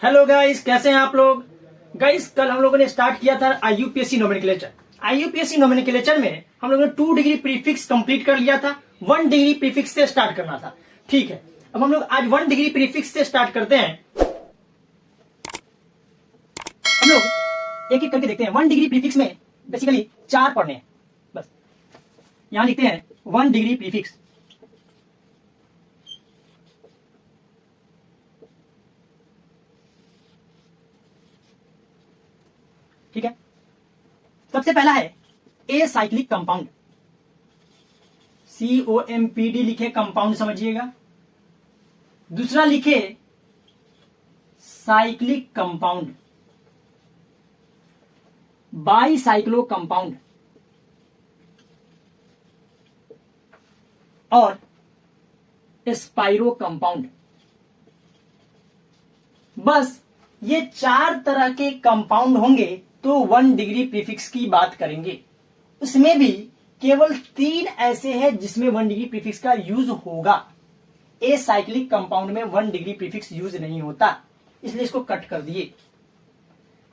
Hello guys, कैसे हैं आप लोग। गाइस, कल हम लोगों ने स्टार्ट किया था आईयूपीएससी नोमेनक्लेचर। आईयूपीएससी नोमेनक्लेचर में हम लोगों ने 2 डिग्री प्रीफिक्स कंप्लीट कर लिया था। 1 डिग्री प्रीफिक्स से स्टार्ट करना था। ठीक है, अब हम लोग आज 1 डिग्री प्रीफिक्स से स्टार्ट करते हैं। हम लोग एक एक करके देखते हैं। 1 डिग्री प्रीफिक्स में बेसिकली 4 पढ़ने हैं। बस यहां लिखते हैं 1 डिग्री प्रीफिक्स। ठीक है, सबसे पहला है ए साइक्लिक कंपाउंड। COMPD लिखे, कंपाउंड समझिएगा। दूसरा लिखे साइक्लिक कंपाउंड, बाईसाइक्लो कंपाउंड, और स्पाइरो कंपाउंड। बस ये 4 तरह के कंपाउंड होंगे तो 1 डिग्री प्रीफिक्स की बात करेंगे। उसमें भी केवल 3 ऐसे हैं जिसमें 1 डिग्री प्रीफिक्स का यूज होगा। ए साइक्लिक कंपाउंड में 1 डिग्री प्रीफिक्स यूज नहीं होता, इसलिए इसको कट कर दिए।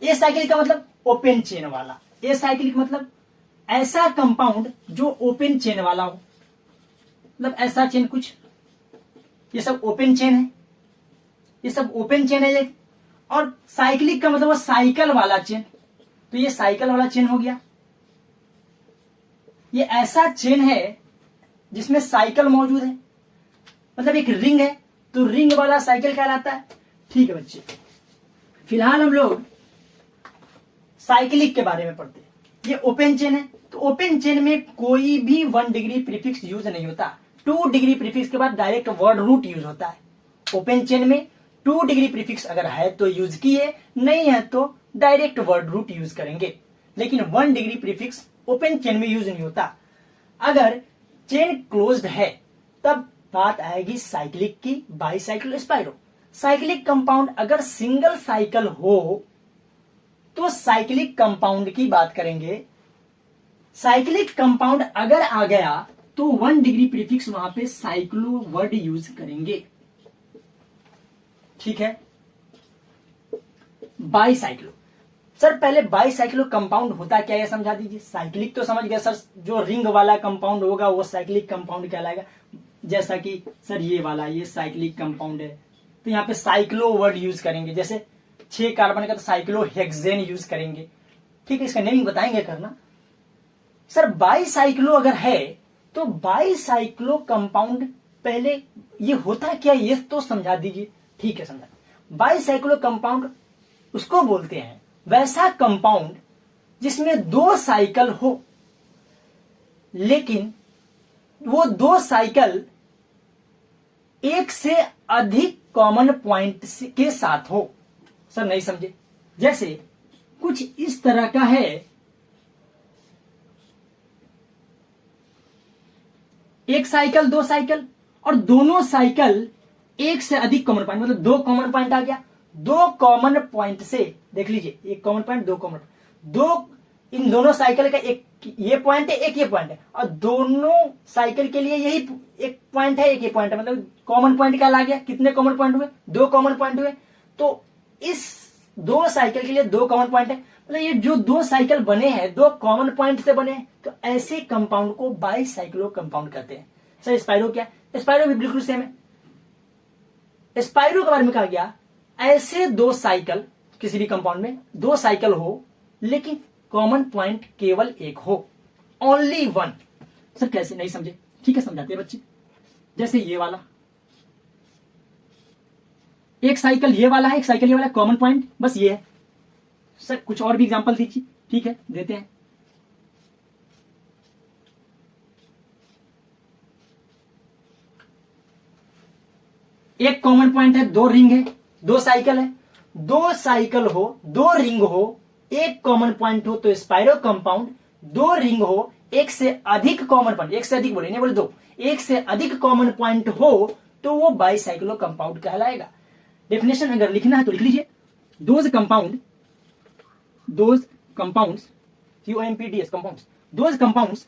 ए साइक्लिक का मतलब ओपन चेन वाला। ए साइक्लिक मतलब ऐसा कंपाउंड जो ओपन चेन वाला हो, मतलब ऐसा चेन कुछ। ये सब ओपन चेन है, ये सब ओपन चेन है ये। और साइक्लिक का मतलब वो साइकिल वाला चेन, तो ये साइकिल वाला चेन हो गया। ये ऐसा चेन है जिसमें साइकिल मौजूद है, मतलब एक रिंग है तो रिंग वाला साइकिल कहलाता है। ठीक है बच्चे, फिलहाल हम लोग साइक्लिक के बारे में पढ़ते हैं। ये ओपन चेन है, तो ओपन चेन में कोई भी 1 डिग्री प्रीफिक्स यूज नहीं होता। 2 डिग्री प्रीफिक्स के बाद डायरेक्ट वर्ड रूट यूज होता है। ओपन चेन में 2 डिग्री प्रीफिक्स अगर है तो यूज किए, नहीं है तो डायरेक्ट वर्ड रूट यूज करेंगे। लेकिन 1 डिग्री प्रीफिक्स ओपन चेन में यूज नहीं होता। अगर चेन क्लोज्ड है तब बात आएगी साइक्लिक की, बाईसाइक्लो, स्पाइरो। साइक्लिक कंपाउंड अगर सिंगल साइकिल हो तो साइक्लिक कंपाउंड की बात करेंगे। साइक्लिक कंपाउंड अगर आ गया तो 1 डिग्री प्रीफिक्स वहां पे साइक्लो वर्ड यूज करेंगे। ठीक है, बाईसाइक्लो। सर पहले बाईसाइक्लो कंपाउंड होता क्या है समझा दीजिए। साइक्लिक तो समझ गया सर, जो रिंग वाला कंपाउंड होगा वो साइक्लिक कंपाउंड कहलाएगा। जैसा कि सर ये वाला, ये साइक्लिक कंपाउंड है तो यहाँ पे साइक्लो वर्ड यूज करेंगे। जैसे 6 कार्बन का तो साइक्लो हेक्सेन यूज करेंगे। ठीक है, इसका नेमिंग बताएंगे करना। सर बाईसाइक्लो अगर है तो बाईसाइक्लो कंपाउंड पहले ये होता क्या, ये तो समझा दीजिए। ठीक है, समझा। बाईसाइक्लो कंपाउंड उसको बोलते हैं वैसा कंपाउंड जिसमें 2 साइकिल हो, लेकिन वो 2 साइकिल एक से अधिक कॉमन पॉइंट के साथ हो। सर नहीं समझे। जैसे कुछ इस तरह का है, एक साइकिल, 2 साइकिल, और दोनों साइकिल एक से अधिक कॉमन पॉइंट, मतलब 2 कॉमन पॉइंट आ गया। 2 कॉमन पॉइंट से देख लीजिए, एक कॉमन पॉइंट, 2 कॉमन, इन दोनों साइकिल का एक ये पॉइंट है, एक ये पॉइंट है, और दोनों साइकिल के लिए यही एक पॉइंट है, एक ये पॉइंट है, मतलब कॉमन पॉइंट क्या ला गया। कितने कॉमन पॉइंट हुए? 2 कॉमन पॉइंट हुए। तो इस 2 साइकिल के लिए 2 कॉमन पॉइंट है, मतलब ये जो 2 साइकिल बने हैं 2 कॉमन पॉइंट से बने हैं, तो ऐसे कंपाउंड को बाईसाइक्लो कंपाउंड कहते हैं। सर स्पाइरो क्या? स्पाइरो भी बिल्कुल सेम है। स्पाइरो के बारे में कहा गया ऐसे 2 साइकिल, किसी भी कंपाउंड में 2 साइकिल हो लेकिन कॉमन पॉइंट केवल एक हो, ओनली 1। सर कैसे? नहीं समझे। ठीक है, समझाते हैं बच्चे। जैसे ये वाला एक साइकिल ये वाला है, एक साइकिल ये वाला, कॉमन पॉइंट बस ये है। सर कुछ और भी एग्जांपल दीजिए। ठीक है, देते हैं। एक कॉमन पॉइंट है, 2 रिंग है, 2 साइकिल है। 2 साइकिल हो, 2 रिंग हो, एक कॉमन पॉइंट हो तो स्पाइरो कंपाउंड। 2 रिंग हो, एक से अधिक कॉमन पॉइंट, एक से अधिक बोले, नहीं बोले 2, एक से अधिक कॉमन पॉइंट हो तो वो बाईसाइक्लो कंपाउंड कहलाएगा। डेफिनेशन अगर लिखना है तो लिख लीजिए। Those compounds, COMPDS compounds, those compounds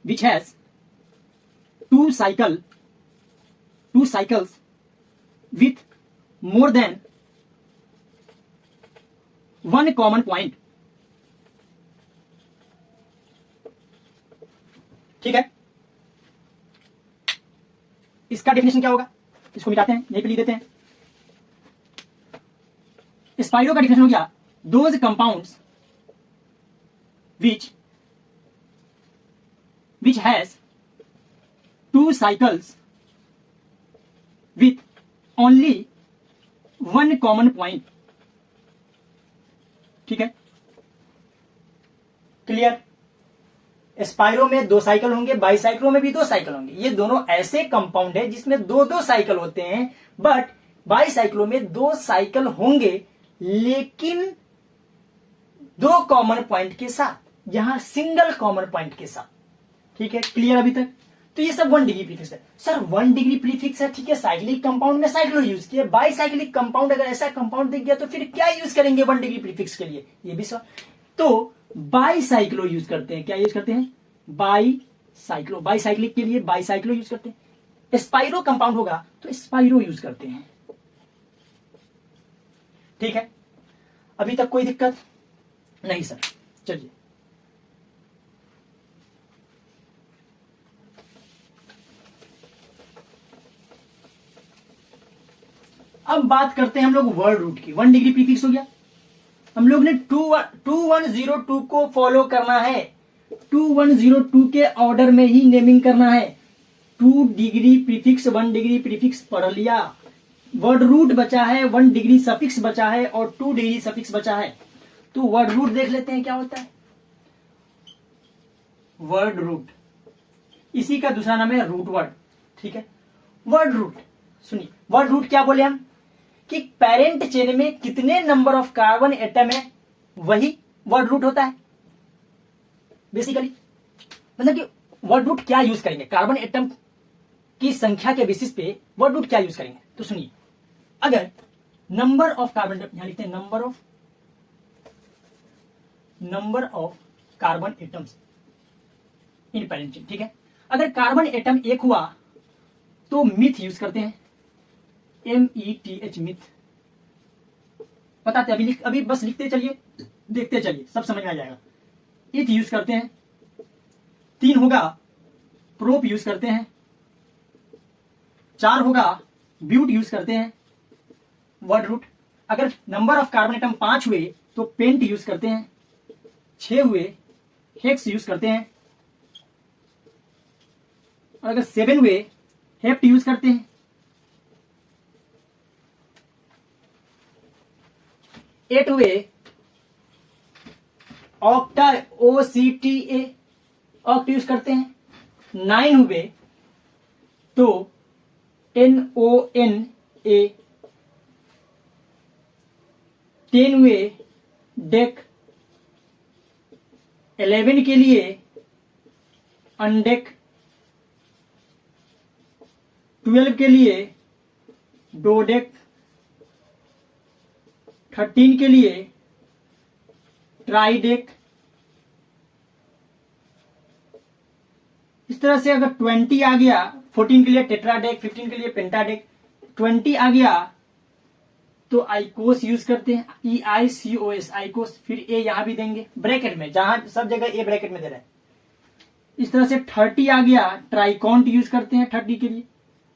which has two cycles with more than one common point. ठीक है, इसका डेफिनेशन क्या होगा, इसको मिटाते हैं, यहीं पे लिख देते हैं। स्पाइरो का डेफिनेशन हो गया those compounds which has two cycles with only one common point। ठीक है, क्लियर। स्पाइरो में 2 साइकिल होंगे, बाईसाइक्लो में भी 2 साइकिल होंगे। ये दोनों ऐसे कंपाउंड है जिसमें 2-2 साइकिल होते हैं, बट बाईसाइक्लो में 2 साइकिल होंगे लेकिन 2 कॉमन पॉइंट के साथ, यहां सिंगल कॉमन पॉइंट के साथ। ठीक है, क्लियर अभी तक। तो ये सब 1 डिग्री प्रीफिक्स है। सर 1 डिग्री प्रीफिक्स है, ठीक है, साइक्लिक कंपाउंड में साइक्लो यूज किया, बाईसाइक्लिक कंपाउंड अगर ऐसा कंपाउंड दिख गया तो फिर क्या यूज करेंगे 1 डिग्री प्रीफिक्स के लिए, ये भी सर। तो बाईसाइक्लो यूज करते हैं, क्या यूज करते हैं, बाईसाइक्लो। बाईसाइक्लिक के लिए बाईसाइक्लो यूज करते हैं। स्पाइरो कंपाउंड होगा तो स्पाइरो यूज करते हैं। ठीक है, अभी तक कोई दिक्कत नहीं सर, चलिए अब बात करते हैं हम लोग वर्ड रूट की। 1 डिग्री प्रीफिक्स हो गया, हम लोग ने 2102 को फॉलो करना है, 2102 के ऑर्डर में ही नेमिंग करना है। 2 डिग्री प्रीफिक्स 1 डिग्री प्रीफिक्स पढ़ लिया, वर्ड रूट बचा है, 1 डिग्री सफिक्स बचा है और 2 डिग्री सफिक्स बचा है। तो वर्ड रूट देख लेते हैं क्या होता है। वर्ड रूट, इसी का दूसरा नाम है रूट वर्ड। ठीक है, वर्ड रूट सुनिए, वर्ड रूट क्या बोले हम कि पेरेंट चेन में कितने नंबर ऑफ कार्बन एटम है वही वर्ड रूट होता है बेसिकली। मतलब कि वर्ड रूट क्या यूज करेंगे, कार्बन एटम की संख्या के बेसिस पे वर्ड रूट क्या यूज करेंगे। तो सुनिए, अगर नंबर ऑफ कार्बन, यहां लिखते हैं number of carbon atoms in parent chain. ठीक है, अगर कार्बन एटम 1 हुआ तो मिथ यूज करते हैं, METH मिथ। बताते अभी बस लिखते चलिए, देखते चलिए, सब समझ में आ जाएगा। इथ यूज करते हैं। 3 होगा प्रोप यूज करते हैं। 4 होगा ब्यूट यूज करते हैं वर्ड रूट। अगर नंबर ऑफ कार्बन एटम 5 हुए तो पेंट यूज करते हैं। 6 हुए हेक्स यूज करते हैं। और अगर 7 हुए हेप्ट यूज करते हैं। 8 हुए ऑक्टा OCTA ऑक्ट यूज करते हैं। 9 हुए तो NONA। 10 हुए डेक। 11 के लिए अनडेक। 12 के लिए डोडेक। 13 के लिए ट्राइडेक। इस तरह से अगर 20 आ गया, 14 के लिए टेट्राडेक, 15 के लिए पेंटाडेक, 20 आ गया तो आइकोस यूज करते हैं, EICOS आइकोस। फिर ए यहां भी देंगे ब्रैकेट में, जहां सब जगह ए ब्रैकेट में दे रहा है। इस तरह से 30 आ गया, ट्राइकॉन्ट यूज करते हैं 30 के लिए,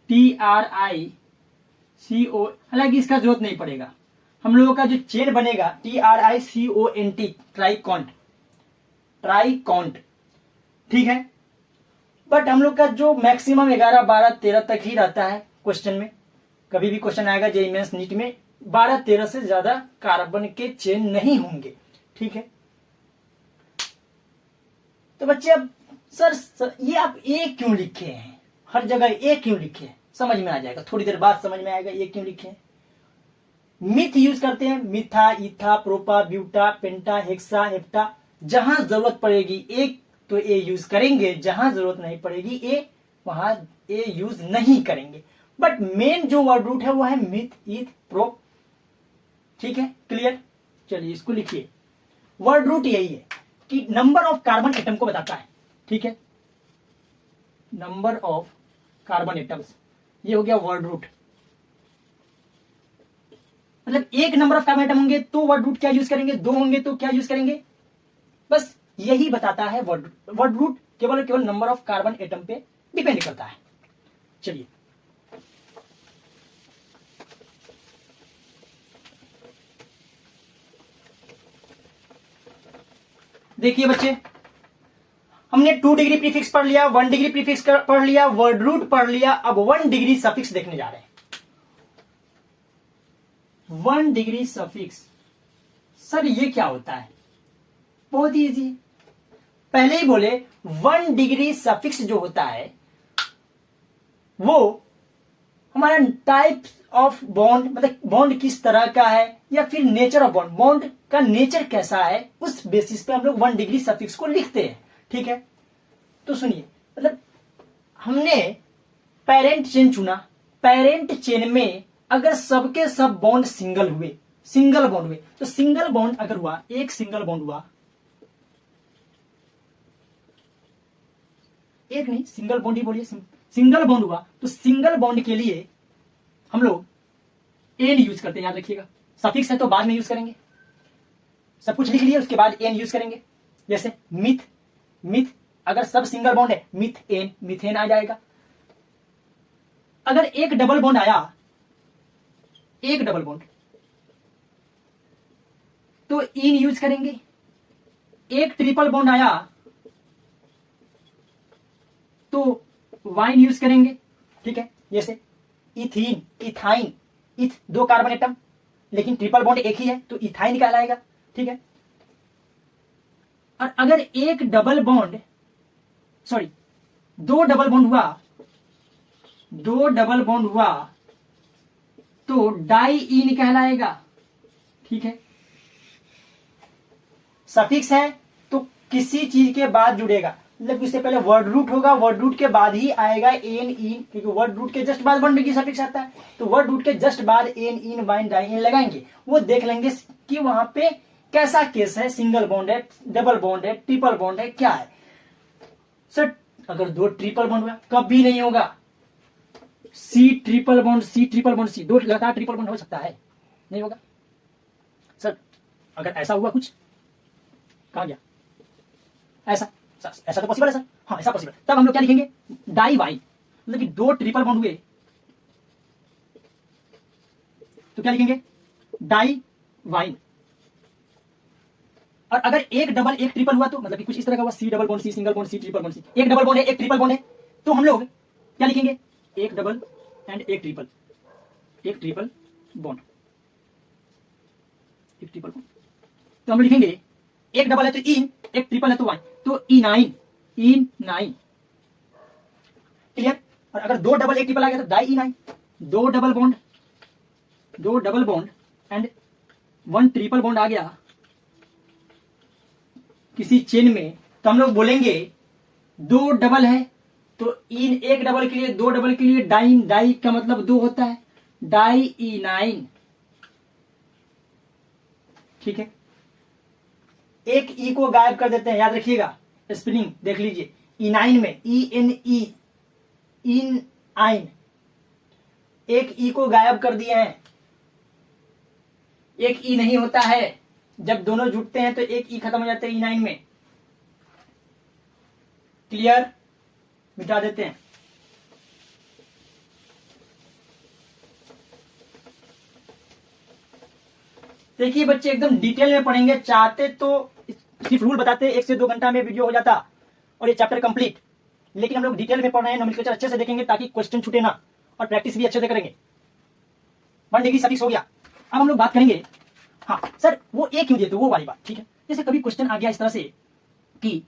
TRICO। हालांकि इसका जरूरत नहीं पड़ेगा, हम लोगों का जो चेन बनेगा TRICONT, ट्राइकॉन्ट। ठीक है, बट हम लोग का जो मैक्सिमम 11, 12, 13 तक ही रहता है क्वेश्चन में। कभी भी क्वेश्चन आएगा जेईई मेंस नीट में 12, 13 से ज्यादा कार्बन के चेन नहीं होंगे। ठीक है, तो बच्चे अब सर ये आप ए क्यों लिखे हैं, हर जगह ए क्यों लिखे हैं, समझ में आ जाएगा, थोड़ी देर बाद समझ में आएगा ये क्यों लिखे हैं। मिथ यूज करते हैं, मिथा, इथा, प्रोपा, ब्यूटा, पेंटा, हेक्सा, हेप्टा। जहां जरूरत पड़ेगी एक तो ए यूज करेंगे, जहां जरूरत नहीं पड़ेगी ए वहां ए यूज नहीं करेंगे। बट मेन जो वर्ड रूट है वो है मिथ, ईथ, प्रोप। ठीक है, क्लियर। चलिए इसको लिखिए, वर्ड रूट यही है कि नंबर ऑफ कार्बन एटम को बताता है। ठीक है, नंबर ऑफ कार्बन एटम्स, ये हो गया वर्ड रूट। मतलब एक नंबर ऑफ कार्बन एटम होंगे तो वर्ड रूट क्या यूज करेंगे, दो होंगे तो क्या यूज करेंगे, बस यही बताता है वर्ड रूट केवल केवल नंबर ऑफ कार्बन एटम पे डिपेंड करता है। चलिए देखिए बच्चे, हमने 2 डिग्री प्रीफिक्स पढ़ लिया, 1 डिग्री प्रीफिक्स पढ़ लिया, वर्ड रूट पढ़ लिया, अब 1 डिग्री सफिक्स देखने जा रहे हैं। 1 डिग्री सफिक्स, सर ये क्या होता है, बहुत ही इजी, पहले ही बोले 1 डिग्री सफिक्स जो होता है वो हमारा टाइप ऑफ बॉन्ड, मतलब बॉन्ड किस तरह का है या फिर नेचर ऑफ बॉन्ड, बॉन्ड का नेचर कैसा है, उस बेसिस पे हम लोग 1 डिग्री सफिक्स को लिखते हैं। ठीक है, तो सुनिए, मतलब हमने पेरेंट चेन चुना, पेरेंट चेन में अगर सबके सब बॉन्ड सिंगल हुए, सिंगल बॉन्ड हुए, तो सिंगल बॉन्ड अगर हुआ, एक सिंगल बॉन्ड हुआ, एक नहीं सिंगल बॉन्ड ही बोलिए, सिंगल बॉन्ड हुआ, तो सिंगल बॉन्ड के लिए हम लोग एन यूज करते हैं, याद रखिएगा, सफिक्स है तो बाद में यूज करेंगे, सब कुछ लिख लिए उसके बाद एन यूज करेंगे। जैसे मिथ, मिथ अगर सब सिंगल बॉन्ड है मिथ एन, मिथेन आ जाएगा। अगर एक डबल बॉन्ड आया, एक डबल बॉन्ड, तो इन यूज करेंगे। एक ट्रिपल बॉन्ड आया तो वाइन यूज करेंगे। ठीक है, जैसे इथीन, इथाइन, इथ 2 कार्बन एटम लेकिन ट्रिपल बॉन्ड एक ही है तो इथाइन कहलाएगा। ठीक है, और अगर एक double bond, sorry 2 double bond हुआ, 2 डबल बॉन्ड हुआ तो डाई इन कहलाएगा। ठीक है, सफिक्स है तो किसी चीज के बाद जुड़ेगा, मतलब उससे पहले वर्ड रूट होगा, वर्ड रूट के बाद ही आएगा एन इन, क्योंकि वर्ड रूट के जस्ट बाद 1 डिग्री सफिक्स आता है, तो वर्ड रूट के जस्ट बाद एन इन वाइन डाई इन लगाएंगे, वो देख लेंगे कि वहां पे कैसा केस है, सिंगल बॉन्ड है, डबल बॉन्ड है, ट्रिपल बॉन्ड है, क्या है। सर अगर 2 ट्रिपल बॉन्ड हुआ, कभी नहीं होगा, C triple bond C triple bond C, 2 लगातार ट्रिपल बॉन्ड हो सकता है, नहीं होगा। सर अगर ऐसा हुआ, कुछ कहा गया, ऐसा ऐसा तो पॉसिबल है सर, हाँ ऐसा पॉसिबल, तब हम लोग क्या लिखेंगे, डाई वाइन, मतलब कि 2 ट्रिपल बॉन्ड हुए तो क्या लिखेंगे, डाई वाइन। और अगर एक डबल एक ट्रिपल हुआ तो मतलब कि कुछ इस तरह का हुआ, C double bond C single bond C triple bond C, एक डबल बॉन्ड है एक ट्रिपल बॉन्ड है, तो हम लोग क्या लिखेंगे, एक डबल एंड एक ट्रिपल, एक ट्रिपल बॉन्ड, एक ट्रिपल बॉन्ड, तो हम लिखेंगे एक डबल है तो इन, एक ट्रिपल है तो वाइन, तो इनाइन, इनाइन। क्लियर, और अगर 2 डबल एक ट्रिपल आ गया तो डाई इनाइन, 2 double bond, 2 double bond and 1 triple bond आ गया किसी चेन में, तो हम लोग बोलेंगे 2 डबल है तो इन, एक डबल के लिए 2 डबल के लिए डाइन, डाई का मतलब 2 होता है, डाई इनाइन। ठीक है, एक ई को गायब कर देते हैं, याद रखिएगा, स्पेलिंग देख लीजिए, इनाइन में ई एन ई, इन आइन, एक ई को गायब कर दिए हैं, एक ई नहीं होता है, जब दोनों जुटते हैं तो एक ई खत्म हो जाते हैं इनाइन में। क्लियर, मिटा देते हैं। देखिए बच्चे एकदम डिटेल में पढ़ेंगे, चाहते तो सिर्फ रूल बताते 1 से 2 घंटा में वीडियो हो जाता और ये चैप्टर कंप्लीट, लेकिन हम लोग डिटेल में पढ़ रहे हैं, नोमेनक्लेचर अच्छे से देखेंगे ताकि क्वेश्चन छूटे ना, और प्रैक्टिस भी अच्छे से करेंगे। 1 डिग्री सफिक्स हो गया। अब हम लोग बात करेंगे, हाँ सर वो ए क्यों दिए, तो वो वाली बात। ठीक है, जैसे कभी क्वेश्चन आ गया इस तरह से कि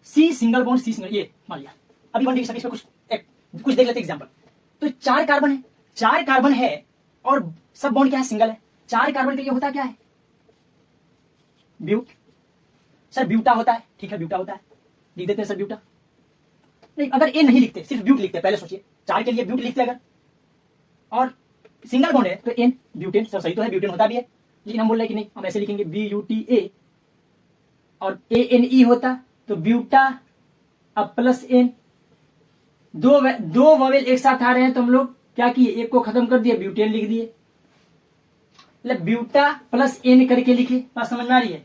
C single bond C single, ये मान लिया अभी 1 डिग्री सफिक्स पे कुछ देख लेते एग्जाम्पल, तो 4 कार्बन है, 4 कार्बन है और सब बॉन्ड क्या है, सिंगल है, 4 कार्बन के लिए होता क्या है, ब्यूट। सर ब्यूटा होता है, ठीक है ब्यूटा होता है, लिख देते हैं सर ब्यूटा। नहीं अगर ए नहीं लिखते, सिर्फ ब्यूट लिखते, पहले सोचिए 4 के लिए ब्यूट लिखते अगर, और सिंगल बॉन्ड है तो एन, ब्यूटेन। सर सही तो है, ब्यूटेन होता भी है, लेकिन हम बोल रहे हैं कि नहीं, हम ऐसे लिखेंगे BUTA, और ANE होता तो ब्यूटा अब प्लस एन, दो ववेल एक साथ आ रहे हैं तो हम लोग क्या किए, एक को खत्म कर दिए, ब्यूटेन लिख दिए। मतलब ब्यूटा प्लस एन करके लिखे, बात समझ में आ रही है?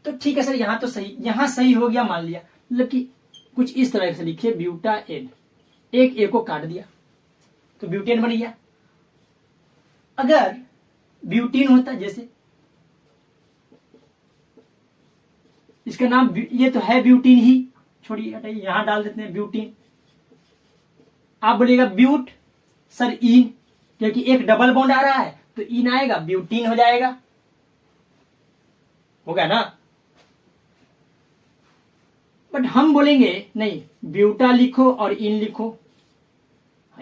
तो ठीक है सर, यहां तो सही, यहां सही हो गया मान लिया, मतलब कि कुछ इस तरह से लिखिए ब्यूटा एन, एक ए को काट दिया तो ब्यूटेन बन गया। अगर ब्यूटीन होता, जैसे इसका नाम ये तो है ब्यूटीन ही, छोड़िए हटाइए, यहां डाल देते हैं ब्यूटीन। आप बोलिएगा ब्यूट सर इन, क्योंकि एक डबल बॉन्ड आ रहा है तो इन आएगा, ब्यूटीन हो जाएगा, होगा ना। बट हम बोलेंगे नहीं, ब्यूटा लिखो और इन लिखो,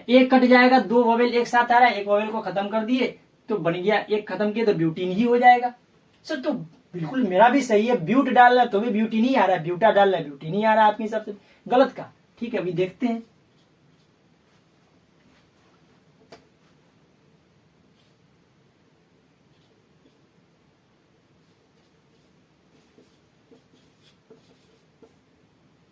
एक कट जाएगा, दो वोवेल एक साथ आ रहा है, एक वोवेल को खत्म कर दिए तो बन गया, एक खत्म किए तो ब्यूटीन ही हो जाएगा। सर तो बिल्कुल मेरा भी सही है, ब्यूट डालना तो भी ब्यूटीन ही आ रहा है, ब्यूटा डालना ब्यूटीन ही आ रहा है, आपके हिसाब से गलत का। ठीक है, अभी देखते हैं।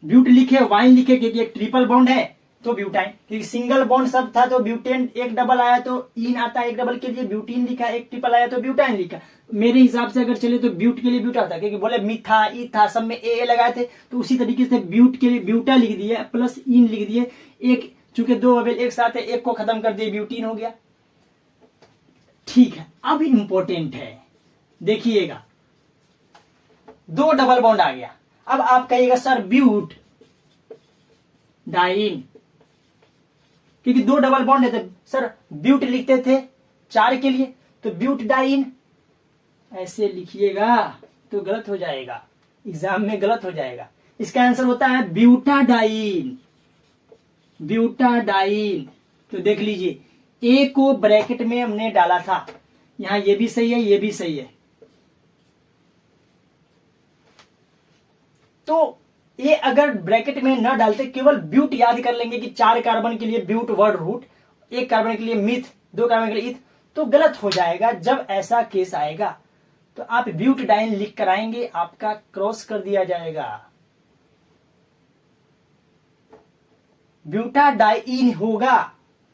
ब्यूट लिखे, वाइन लिखे, क्योंकि एक ट्रिपल बॉन्ड है तो ब्यूटाइन, क्योंकि सिंगल बॉन्ड सब था तो ब्यूटेन, एक डबल आया तो इन आता है, एक डबल के लिए ब्यूटीन लिखा, एक ट्रिपल आया तो ब्यूटाइन लिखा। मेरे हिसाब से अगर चले तो ब्यूट के लिए ब्यूटा था, क्योंकि बोले मिथा इथा सब में ए लगाए थे, तो उसी तरीके से ब्यूट के लिए ब्यूटा लिख दिया प्लस इन लिख दिए, एक चूंकि दो वोवेल एक साथ है, एक को खत्म कर दिए, ब्यूटीन हो गया। ठीक है, अब इंपॉर्टेंट है, देखिएगा दो डबल बॉन्ड आ गया। अब आप कहिएगा सर ब्यूट डाइन, क्योंकि दो डबल बॉन्ड है तो सर ब्यूट लिखते थे चार के लिए, तो ब्यूट डाइन ऐसे लिखिएगा तो गलत हो जाएगा, एग्जाम में गलत हो जाएगा। इसका आंसर होता है ब्यूटाडाइन, ब्यूटाडाइन। तो देख लीजिए, ए को ब्रैकेट में हमने डाला था, यहां ये भी सही है, ये भी सही है, तो ये अगर ब्रैकेट में न डालते, केवल ब्यूट याद कर लेंगे कि 4 कार्बन के लिए ब्यूट वर्ड रूट, 1 कार्बन के लिए मिथ, 2 कार्बन के लिए इथ, तो गलत हो जाएगा। जब ऐसा केस आएगा तो आप ब्यूट डाइन लिख कर आएंगे, आपका क्रॉस कर दिया जाएगा, ब्यूटा डाइन होगा।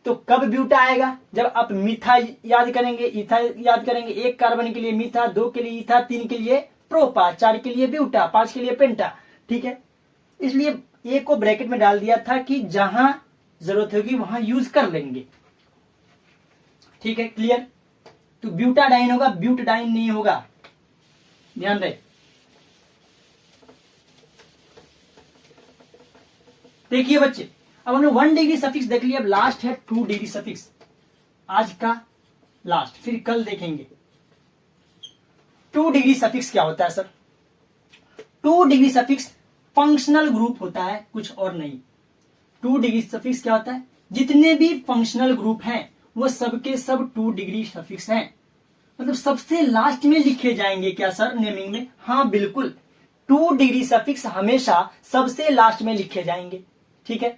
तो कब ब्यूटा आएगा? जब आप मिथा याद करेंगे, इथा याद करेंगे, 1 कार्बन के लिए मिथा, 2 के लिए इथा, 3 के लिए प्रोपा, 4 के लिए ब्यूटा, 5 के लिए पेंटा। ठीक है, इसलिए ए को ब्रैकेट में डाल दिया था कि जहां जरूरत होगी वहां यूज कर लेंगे। ठीक है, क्लियर? तो ब्यूटाडाइन होगा, ब्यूटाडाइन नहीं होगा, ध्यान रहे। देखिए बच्चे, अब हमने 1 डिग्री सफिक्स देख लिया, अब लास्ट है 2 डिग्री सफिक्स, आज का लास्ट, फिर कल देखेंगे। 2 डिग्री सफिक्स क्या होता है sir? 2 degree suffix functional group होता है, कुछ और नहीं। 2 डिग्री सफिक्स क्या होता है? जितने भी फंक्शनल ग्रुप हैं वो सबके सब 2 डिग्री सफिक्स हैं, मतलब सबसे लास्ट में लिखे जाएंगे। क्या सर नेमिंग में? हाँ बिल्कुल, 2 डिग्री सफिक्स हमेशा सबसे लास्ट में लिखे जाएंगे। ठीक है,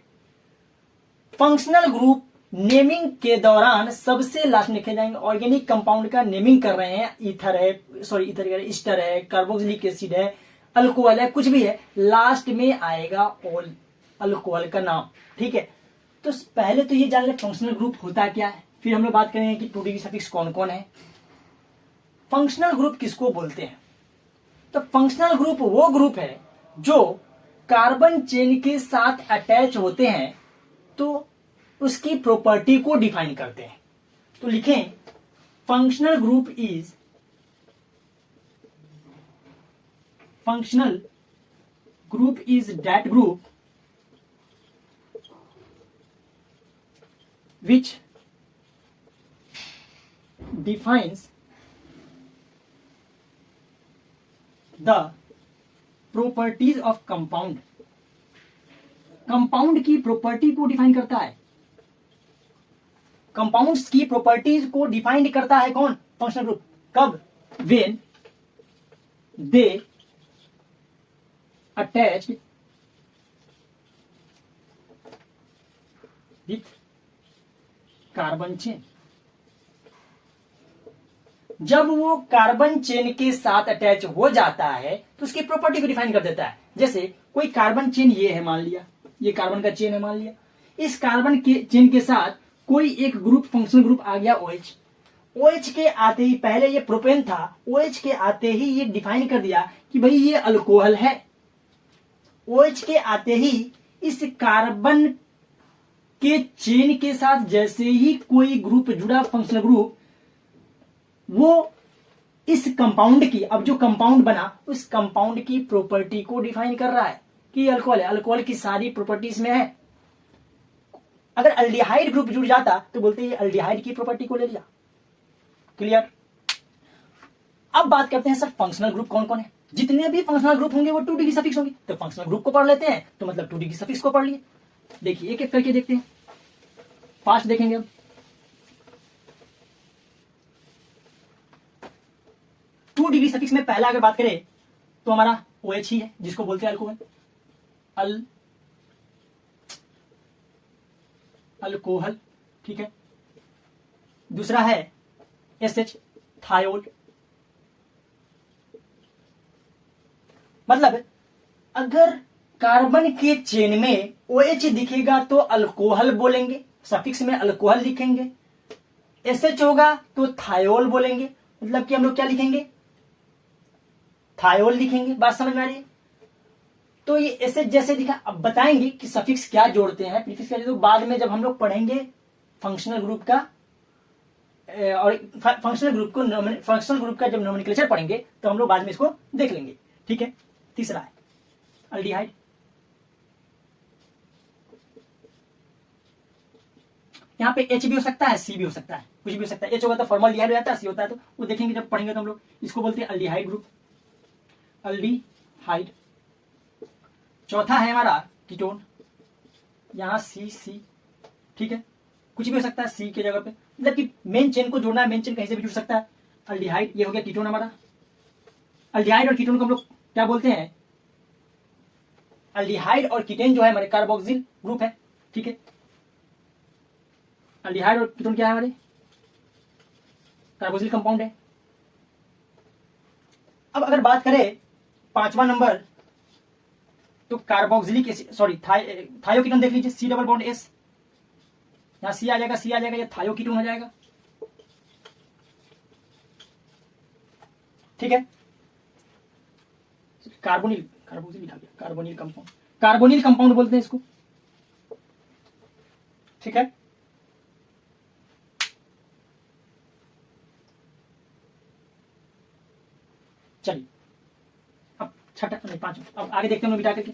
फंक्शनल ग्रुप नेमिंग के दौरान सबसे लास्ट में लिखे जाएंगे। ऑर्गेनिक कंपाउंड का नेमिंग कर रहे हैं, ईथर है, सॉरी ईथर ईस्टर है, कार्बोक्सिलिक एसिड है, अल्कोहल है, कुछ भी है, लास्ट में आएगा ऑल अल्कोहल का नाम। ठीक है, तो पहले तो ये जान ले फंक्शनल ग्रुप होता क्या है, फिर हम लोग बात करेंगे कि 2 डिग्री सफिक्स कौन कौन है। फंक्शनल ग्रुप किसको बोलते हैं? तो फंक्शनल ग्रुप वो ग्रुप है जो कार्बन चेन के साथ अटैच होते हैं, तो उसकी प्रॉपर्टी को डिफाइन करते हैं। तो लिखें, functional group is, functional group is that group which defines the properties of compound। Compound की प्रॉपर्टी को डिफाइन करता है, कंपाउंड्स की प्रॉपर्टीज को डिफाइन करता है कौन? Functional group. कब? when they attached with carbon chain. जब वो कार्बन चेन के साथ अटैच हो जाता है तो उसकी प्रॉपर्टी को डिफाइन कर देता है। जैसे कोई कार्बन चेन ये है, मान लिया ये कार्बन का चेन है, मान लिया इस कार्बन के चेन के साथ कोई एक ग्रुप फंक्शनल ग्रुप आ गया OH। OH के आते ही, पहले ये प्रोपेन था, OH के आते ही ये डिफाइन कर दिया कि भाई ये अल्कोहल है। OH के आते ही इस कार्बन के चेन के साथ जैसे ही कोई ग्रुप जुड़ा, फंक्शनल ग्रुप, वो इस कंपाउंड की, अब जो कंपाउंड बना उस कंपाउंड की प्रॉपर्टी को डिफाइन कर रहा है कि अल्कोहल है। अल्कोहल की सारी प्रॉपर्टीज में है। अगर अल्डिहाइड ग्रुप जुड़ जाता तो बोलते ये अल्डिहाइड की प्रॉपर्टी को ले लिया। क्लियर? अब बात करते हैं सर फंक्शनल ग्रुप कौन कौन है। जितने भी फंक्शनल ग्रुप होंगे वो 2 डिग्री सफिक्स होंगे, तो फंक्शनल ग्रुप को पढ़ लेते हैं, तो मतलब 2 डिग्री सफिक्स को पढ़ लिए। देखिए एक एक करके देखते हैं, फास्ट देखेंगे। अब 2 डिग्री सफिक्स में पहला अगर बात करें तो हमारा OH ही है, जिसको बोलते हैं अल्कोहल, अल्कोहल, ठीक है। दूसरा है SH, थायोल। मतलब अगर कार्बन के चेन में OH दिखेगा तो अल्कोहल बोलेंगे, सफिक्स में अल्कोहल लिखेंगे। SH होगा तो थायोल बोलेंगे, मतलब कि हम लोग क्या लिखेंगे, थायोल लिखेंगे। बात समझ में आ रही है? तो ये SH जैसे दिखा। अब बताएंगे कि सफिक्स क्या जोड़ते हैं, प्रीफिक्स क्या जोड़ते हैं, तो बाद में जब हम लोग पढ़ेंगे फंक्शनल ग्रुप का, और फंक्शनल ग्रुप का जब नोमेनक्लेचर पढ़ेंगे तो हम लोग बाद में इसको देख लेंगे, ठीक है। तीसरा है अल्डिहाइड। यहाँ पे H भी हो सकता है, C भी हो सकता है, कुछ भी हो सकता है। H होगा तो फॉर्मल्डिहाइड हो जाता है, C होता है तो वो देखेंगे जब पढ़ेंगे। तो हम लोग इसको बोलते हैं अल्डिहाइड ग्रुप, अल्डिहाइड। चौथा है हमारा कीटोन, यहाँ C, ठीक है, कुछ भी हो सकता है C के जगह पे, मतलब कि मेन चेन को जोड़ना है, मेन चेन कहीं से भी जुड़ सकता है। अल्डिहाइड, ये हो गया कीटोन हमारा। अल्डिहाइड और कीटोन को हम लोग क्या बोलते हैं, अल्डिहाइड और कीटोन जो है हमारे कार्बोक्सिल ग्रुप है, ठीक है। अल्डिहाइड और कीटोन क्या है हमारे, कार्बोक्सिल कंपाउंड है। अब अगर बात करें 5वां नंबर, तो कार्बोक्सिलिक एसिड, सॉरी थायोकीटोन देख लीजिए, C डबल बॉन्ड S, यहां C आ जाएगा, ये थायोकीटोन हो जाएगा, ठीक है। कार्बोनिल कंपाउंड बोलते हैं इसको, ठीक है। चलिए अब छठा नहीं 5वां, अब आगे देखते हैं बिटा करके।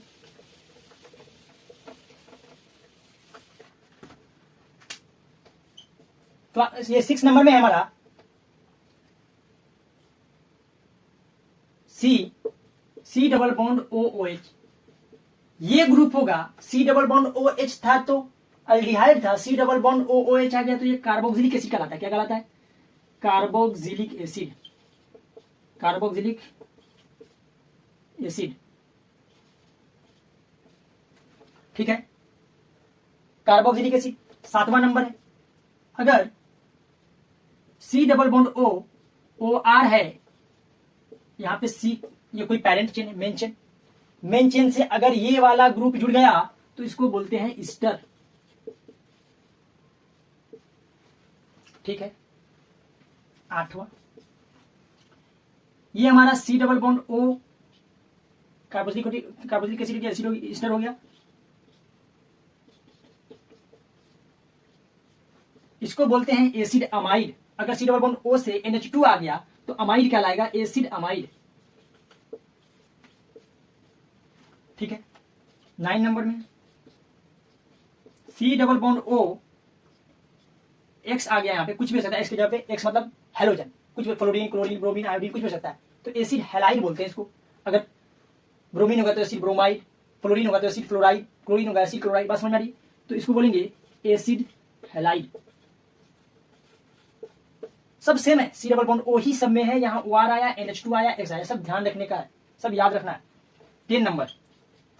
तो ये 6 नंबर में है हमारा C डबल बॉन्ड OOH, ये ग्रुप होगा। C डबल बॉन्ड OH था तो अल्डिहाइड था, C डबल बॉन्ड OOH आ गया तो ये कार्बोक्सिलिक एसिड कहलाता है। क्या कहलाता है, कार्बोक्सिलिक एसिड, कार्बोक्सिलिक एसिड, ठीक है, कार्बोक्सिलिक एसिड। 7वां नंबर है, अगर C डबल बॉन्ड OR है, यहां पे C, ये कोई पेरेंट चेन है, मेन चेन से अगर ये वाला ग्रुप जुड़ गया तो इसको बोलते हैं ईस्टर, ठीक है। 8वां, ये हमारा C double bond O, carboxylic acid Easter हो गया। इसको बोलते हैं एसिड अमाइड। अगर C डबल बॉन्ड O से NH2 आ गया तो अमाइड कहलाएगा, एसिड अमाइड, ठीक है। 9 नंबर में C double bond O, X आ गया, यहाँ पे कुछ भी हो सकता है, X की जगह पे X मतलब हेलोजन, कुछ भी, फ्लोरीन, क्लोरीन, ब्रोमीन, आयोडीन, कुछ भी हो सकता है, तो एसिड हैलाइड बोलते हैं इसको। अगर ब्रोमीन होगा तो एसिड ब्रोमाइड, फ्लोरीन होगा तो एसिड फ्लोराइड, क्लोरीन होगा एसिड क्लोराइड। बात समझ में आ रही? तो इसको बोलेंगे एसिड हैलाइड। सब सेम है, C डबल बॉन्ड O ही सब में है, यहाँ OR आया, NH2 आया, X आया, सब ध्यान रखने का है, सब याद रखना है। 10 नंबर,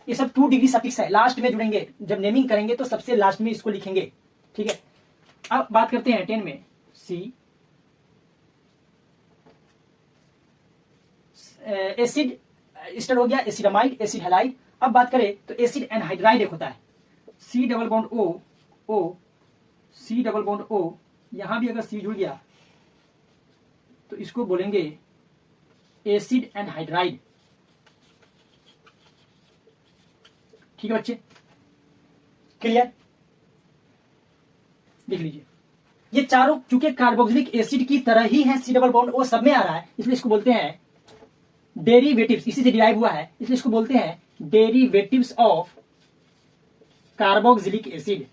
ये सब 2 डिग्री सफिक्स है, लास्ट में जुड़ेंगे, जब नेमिंग करेंगे तो सबसे लास्ट में इसको लिखेंगे, ठीक है। अब बात करते हैं 10 में, C एसिड ईस्टर हो गया, एसिड अमाइड, एसिड हैलाइड। अब बात करें तो एसिड एनहाइड्राइड एक होता है, C double bond O, C double bond O, यहां भी अगर C जुड़ गया तो इसको बोलेंगे एसिड एनहाइड्राइड। ठीक है बच्चे, क्लियर? लिख लीजिए, ये चारों चूंकि कार्बोक्सिलिक एसिड की तरह ही है, सी डबल बॉन्ड वो सब में आ रहा है, इसलिए इसको बोलते हैं डेरिवेटिव्स, इसी से डिराइव हुआ है, इसलिए इसको बोलते हैं derivatives of carboxylic acid.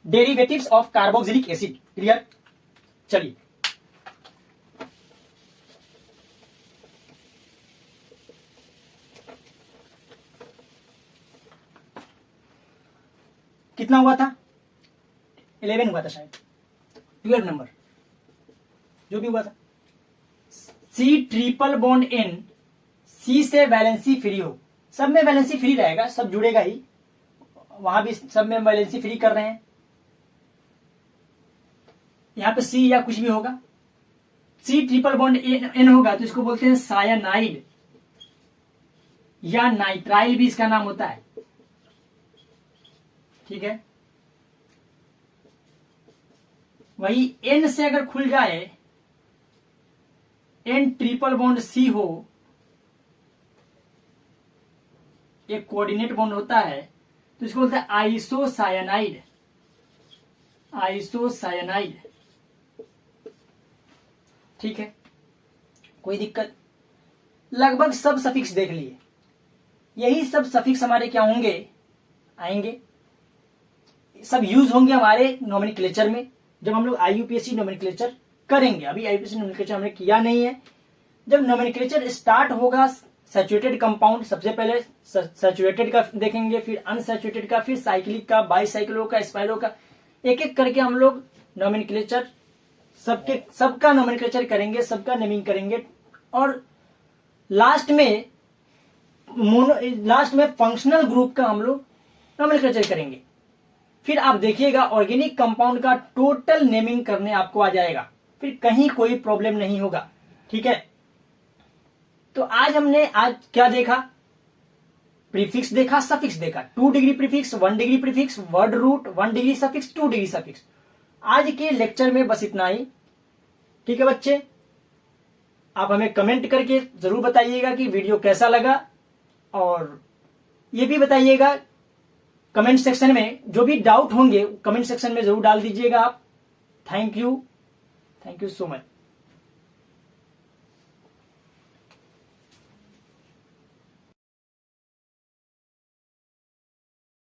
Derivatives of carboxylic acid, clear? चलिए, कितना हुआ था? 11 हुआ था शायद, 12 नंबर जो भी हुआ था। सी ट्रिपल बॉन्ड एन, सी से वैलेंसी फ्री हो, सब में वैलेंसी फ्री रहेगा, सब जुड़ेगा ही, वहां भी सब में वैलेंसी फ्री कर रहे हैं, यहां पे सी या कुछ भी होगा। सी ट्रिपल बॉन्ड एन होगा तो इसको बोलते हैं सायानाइड या नाइट्राइल भी इसका नाम होता है। ठीक है, वही एन से अगर खुल जाए, एन ट्रिपल बॉन्ड सी हो, एक कोऑर्डिनेट बॉन्ड होता है, तो इसको बोलते हैं आइसोसायानाइड। आइसोसायानाइड, ठीक है, कोई दिक्कत? लगभग सब सफिक्स देख लिए, यही सब सफिक्स हमारे क्या होंगे, आएंगे, सब यूज होंगे हमारे नोमेनक्लेचर में, जब हम लोग आईयूपीएससी नोमेनक्लेचर करेंगे। अभी आईयूपीएससी नोमेनक्लेचर हमने किया नहीं है, जब नोमेनक्लेचर स्टार्ट होगा, सैचुरेटेड कंपाउंड सबसे पहले सैचुरेटेड का देखेंगे, फिर अनसैचुरेटेड का, फिर साइक्लिक का, बाईसाइक्लो का, स्पाइरो का, एक एक करके हम लोग नोमेनक्लेचर सबका नोमेनक्लेचर करेंगे, सबका नेमिंग करेंगे, और लास्ट में फंक्शनल ग्रुप का हम लोग नोमेनक्लेचर करेंगे। फिर आप देखिएगा ऑर्गेनिक कंपाउंड का टोटल नेमिंग करने आपको आ जाएगा, फिर कहीं कोई प्रॉब्लम नहीं होगा। ठीक है, तो आज हमने क्या देखा? प्रीफिक्स देखा, सफिक्स देखा, 2 degree prefix, 1 degree prefix, word root, 1 degree suffix, 2 degree suffix. आज के लेक्चर में बस इतना ही। ठीक है बच्चे, आप हमें कमेंट करके जरूर बताइएगा कि वीडियो कैसा लगा, और ये भी बताइएगा कमेंट सेक्शन में, जो भी डाउट होंगे कमेंट सेक्शन में जरूर डाल दीजिएगा आप। Thank you so much.